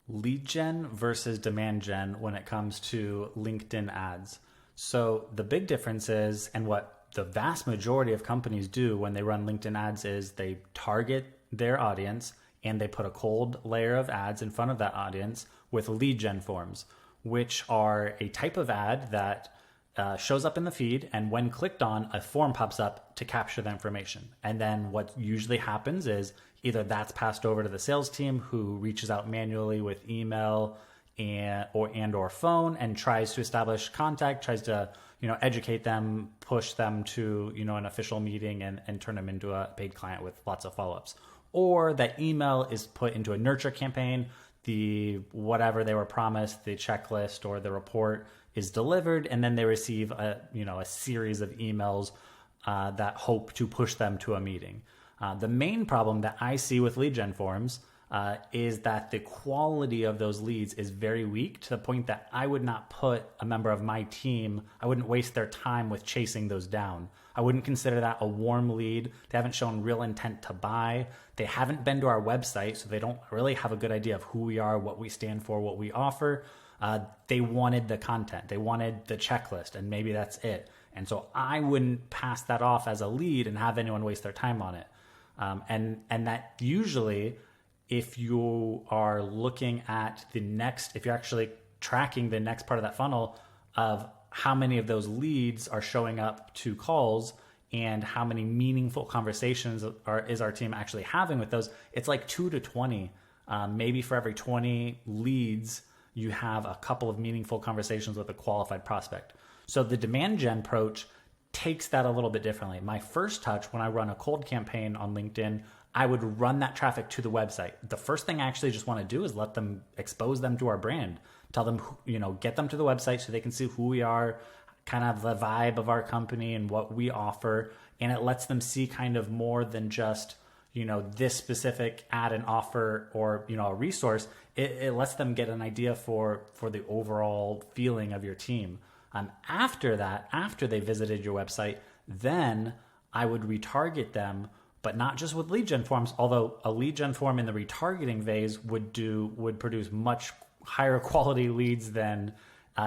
Lead gen versus demand gen when it comes to LinkedIn ads. So the big difference is, and what the vast majority of companies do when they run LinkedIn ads, is they target their audience and they put a cold layer of ads in front of that audience with lead gen forms, which are a type of ad that shows up in the feed, and when clicked on, a form pops up to capture the information. And then what usually happens is either that's passed over to the sales team, who reaches out manually with email and or phone and tries to establish contact, tries to educate them, push them to an official meeting, and turn them into a paid client with lots of follow-ups. Or that email is put into a nurture campaign, the whatever they were promised, the checklist or the report is delivered, and then they receive a series of emails that hope to push them to a meeting. The main problem that I see with lead gen forms is that the quality of those leads is very weak, to the point that I would not put a member of my team, I wouldn't waste their time with chasing those down. I wouldn't consider that a warm lead. They haven't shown real intent to buy. They haven't been to our website, so they don't really have a good idea of who we are, what we stand for, what we offer. They wanted the content, they wanted the checklist, and maybe that's it. And so I wouldn't pass that off as a lead and have anyone waste their time on it. And that usually, if you are looking at if you're actually tracking the next part of that funnel of how many of those leads are showing up to calls and how many meaningful conversations is our team actually having with those, it's like 2 to 20. Maybe for every 20 leads, you have a couple of meaningful conversations with a qualified prospect. So the demand gen approach takes that a little bit differently. My first touch, when I run a cold campaign on LinkedIn, I would run that traffic to the website. The first thing I actually just want to do is expose them to our brand, tell them, get them to the website so they can see who we are, kind of the vibe of our company and what we offer. And it lets them see kind of more than just, this specific ad and offer or, a resource. It lets them get an idea for the overall feeling of your team. After that, after they visited your website, then I would retarget them, but not just with lead gen forms, although a lead gen form in the retargeting phase would produce much higher quality leads than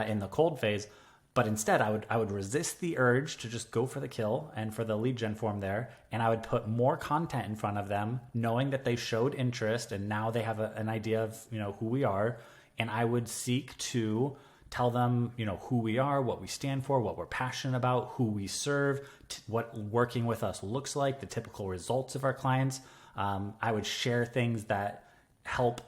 in the cold phase. But instead, I would resist the urge to just go for the kill and for the lead gen form there, and I would put more content in front of them, knowing that they showed interest and now they have an idea of who we are, and I would seek to tell them who we are, what we stand for, what we're passionate about, who we serve, what working with us looks like, the typical results of our clients. I would share things that help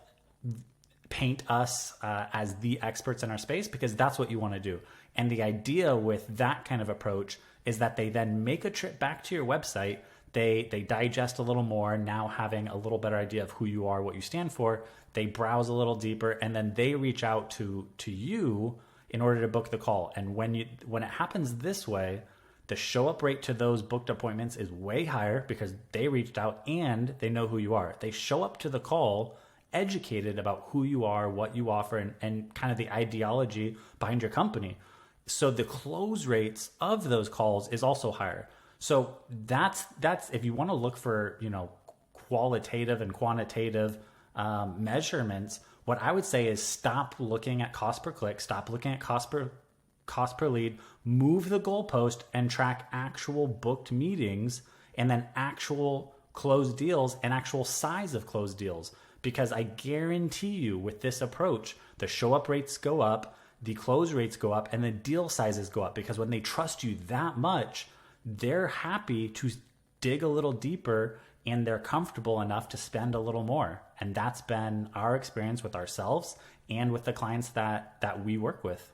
paint us as the experts in our space, because that's what you want to do. And the idea with that kind of approach is that they then make a trip back to your website. They digest a little more, now having a little better idea of who you are, what you stand for. They browse a little deeper, and then they reach out to you in order to book the call. And when it happens this way, the show up rate to those booked appointments is way higher because they reached out and they know who you are. They show up to the call educated about who you are, what you offer, and kind of the ideology behind your company. So the close rates of those calls is also higher. So that's if you want to look for qualitative and quantitative measurements, what I would say is stop looking at cost per click, stop looking at cost per lead, move the goalpost and track actual booked meetings and then actual closed deals and actual size of closed deals. Because I guarantee you with this approach, the show up rates go up, the close rates go up, and the deal sizes go up, because when they trust you that much, they're happy to dig a little deeper and they're comfortable enough to spend a little more. And that's been our experience with ourselves and with the clients that we work with.